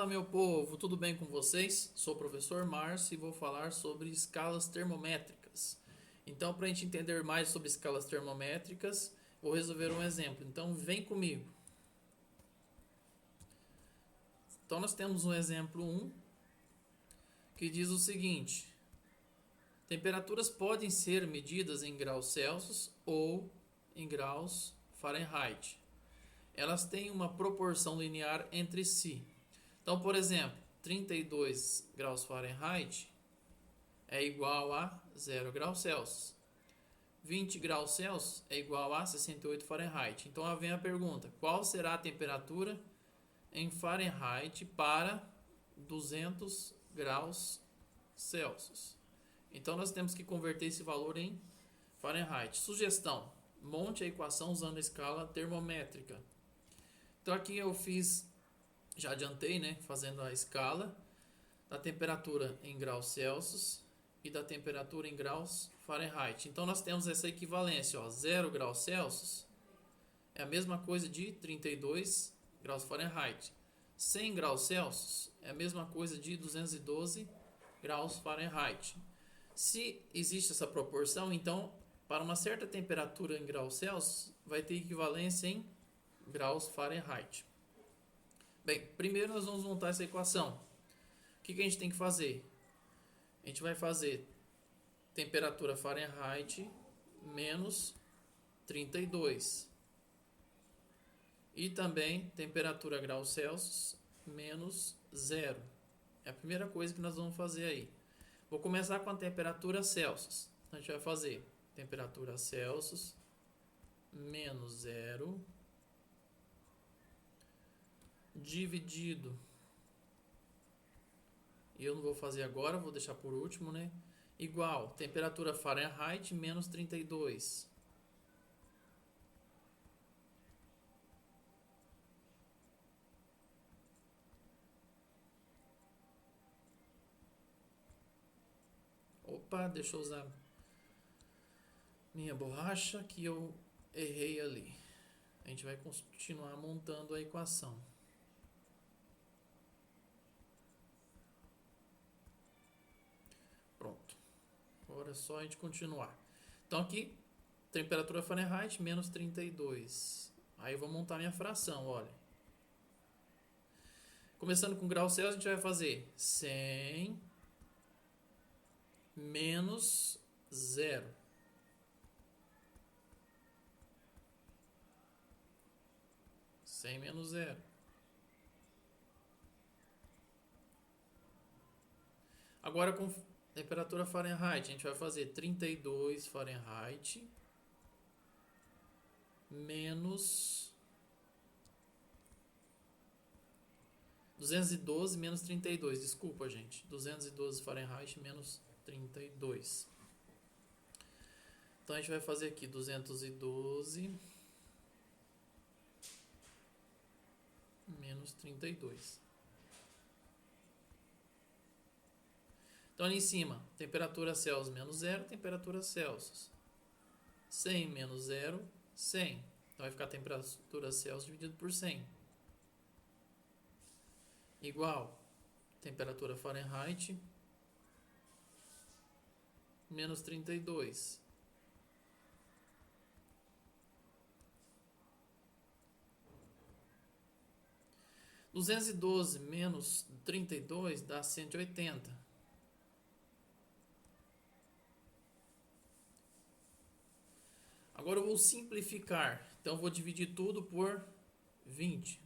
Fala, meu povo, tudo bem com vocês? Sou o professor Márcio e vou falar sobre escalas termométricas. Então, para a gente entender mais sobre escalas termométricas, vou resolver um exemplo. Então, vem comigo. Então, nós temos um exemplo 1 que diz o seguinte: temperaturas podem ser medidas em graus Celsius ou em graus Fahrenheit. Elas têm uma proporção linear entre si. Então, por exemplo, 32 graus Fahrenheit é igual a 0 graus Celsius. 20 graus Celsius é igual a 68 Fahrenheit. Então, vem a pergunta: qual será a temperatura em Fahrenheit para 200 graus Celsius? Então, nós temos que converter esse valor em Fahrenheit. Sugestão: monte a equação usando a escala termométrica. Então, aqui eu fiz, já adiantei, né, fazendo a escala da temperatura em graus Celsius e da temperatura em graus Fahrenheit. Então, nós temos essa equivalência, ó, 0 graus Celsius é a mesma coisa de 32 graus Fahrenheit. 100 graus Celsius é a mesma coisa de 212 graus Fahrenheit. Se existe essa proporção, então, para uma certa temperatura em graus Celsius, vai ter equivalência em graus Fahrenheit. Bem, primeiro nós vamos montar essa equação. O que a gente tem que fazer? A gente vai fazer temperatura Fahrenheit menos 32. E também temperatura graus Celsius menos 0. É a primeira coisa que nós vamos fazer aí. Vou começar com a temperatura Celsius. Então a gente vai fazer temperatura Celsius menos 0 dividido, e eu não vou fazer agora, vou deixar por último, né? Igual temperatura Fahrenheit menos 32. Opa, deixa eu usar minha borracha que eu errei ali. A gente vai continuar montando a equação. Pronto. Agora é só a gente continuar. Então aqui, temperatura Fahrenheit menos 32. Aí eu vou montar minha fração, olha. Começando com graus Celsius, a gente vai fazer 100 menos 0. Menos 0. Agora com temperatura Fahrenheit, a gente vai fazer 32 Fahrenheit menos 212 menos 32. Desculpa, gente. 212 Fahrenheit menos 32. Então a gente vai fazer aqui 212 menos 32. Então ali em cima, temperatura Celsius menos 0, temperatura Celsius. 100 menos 0, 100. Então vai ficar a temperatura Celsius dividido por 100. Igual temperatura Fahrenheit menos 32. E 212 menos 32 dá 180. Agora eu vou simplificar. Então eu vou dividir tudo por 20.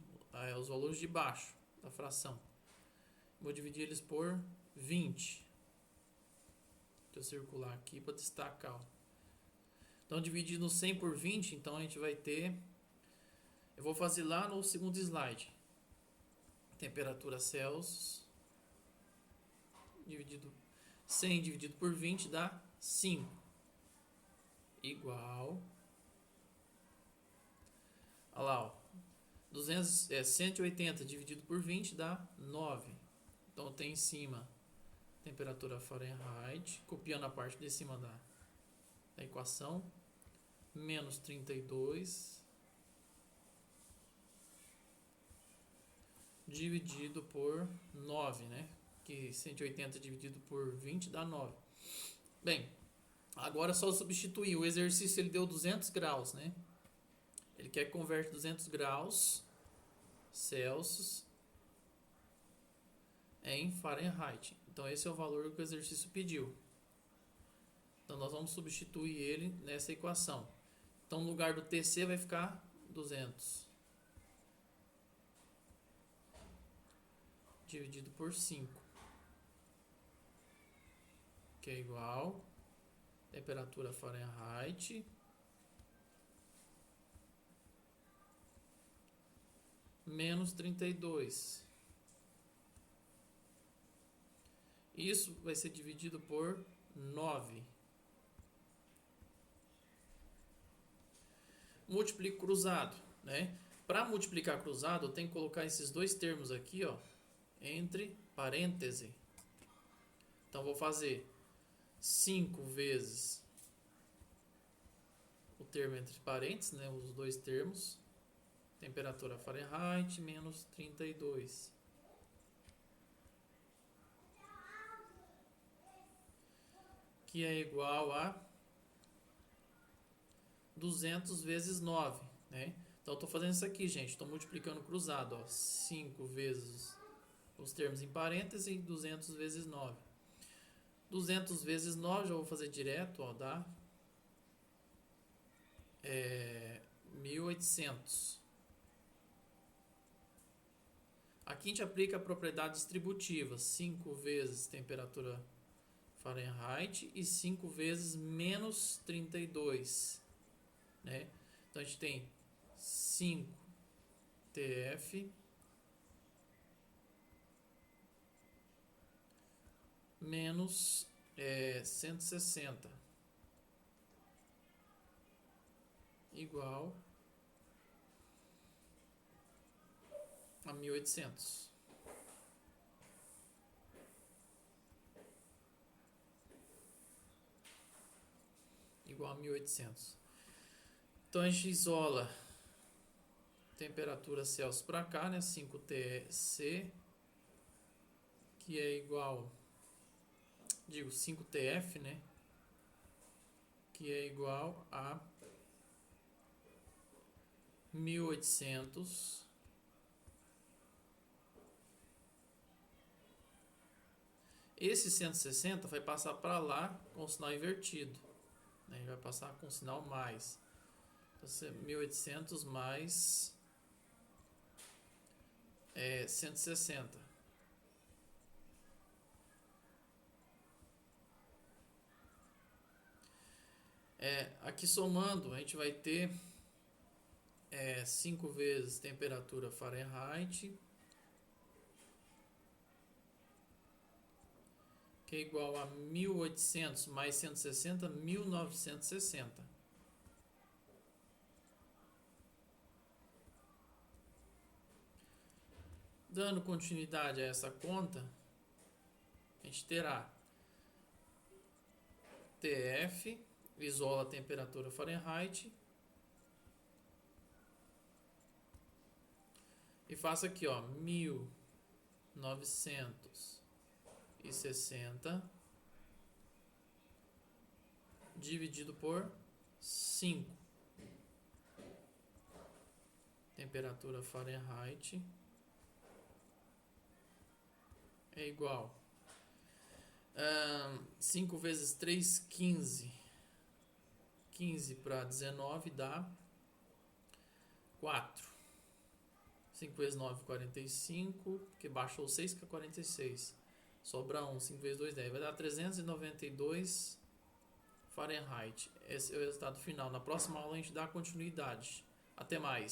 Os valores de baixo da fração. Vou dividir eles por 20. Deixa eu circular aqui para destacar. Então dividindo 100 por 20, então a gente vai ter... Eu vou fazer lá no segundo slide. Temperatura Celsius dividido 100 dividido por 20 dá 5. Igual, olha lá, ó, 180 dividido por 20 dá 9. Então tem em cima temperatura Fahrenheit, copiando a parte de cima da equação, menos 32 dividido por 9, né? Que 180 dividido por 20 dá 9. Bem, agora é só substituir. O exercício ele deu 200 graus, né? Ele quer que converte 200 graus Celsius em Fahrenheit. Então esse é o valor que o exercício pediu. Então nós vamos substituir ele nessa equação. Então no lugar do TC vai ficar 200 dividido por 5, que é igual temperatura Fahrenheit menos 32. Isso vai ser dividido por 9. Multiplico cruzado, né? Para multiplicar cruzado, eu tenho que colocar esses dois termos aqui, ó, entre parênteses. Então vou fazer 5 vezes o termo entre parênteses, né, os dois termos, temperatura Fahrenheit menos 32. Que é igual a 200 vezes 9, né? Então, eu estou fazendo isso aqui, gente. Estou multiplicando cruzado, ó. 5 vezes os termos em parênteses e 200 vezes 9. 200 vezes 9, já vou fazer direto, ó, dá 1800. Aqui a gente aplica a propriedade distributiva. 5 vezes temperatura Fahrenheit e 5 vezes menos 32, né? Então a gente tem 5 TF menos 160 igual a 1800. Igual a 1800. Então a gente isola temperatura Celsius para cá, né? 5TC, que é igual, 5TF, né? Que é igual a 1800 esse 160 vai passar para lá com o sinal invertido, né? Vai passar com o sinal mais. Então, 1800 mais 160. Aqui somando, a gente vai ter 5 vezes temperatura Fahrenheit, que é igual a 1800 mais 160, 1960. Dando continuidade a essa conta, a gente terá TF, isola a temperatura Fahrenheit, e faço aqui, ó, 1960 dividido por 5. Temperatura Fahrenheit é igual 5 vezes 3, 15. 15 para 19 dá 4. 5 vezes 9, 45, porque baixou 6, que é 46. Sobra 1, 5 vezes 2, 10. Vai dar 392 Fahrenheit. Esse é o resultado final. Na próxima aula a gente dá continuidade. Até mais.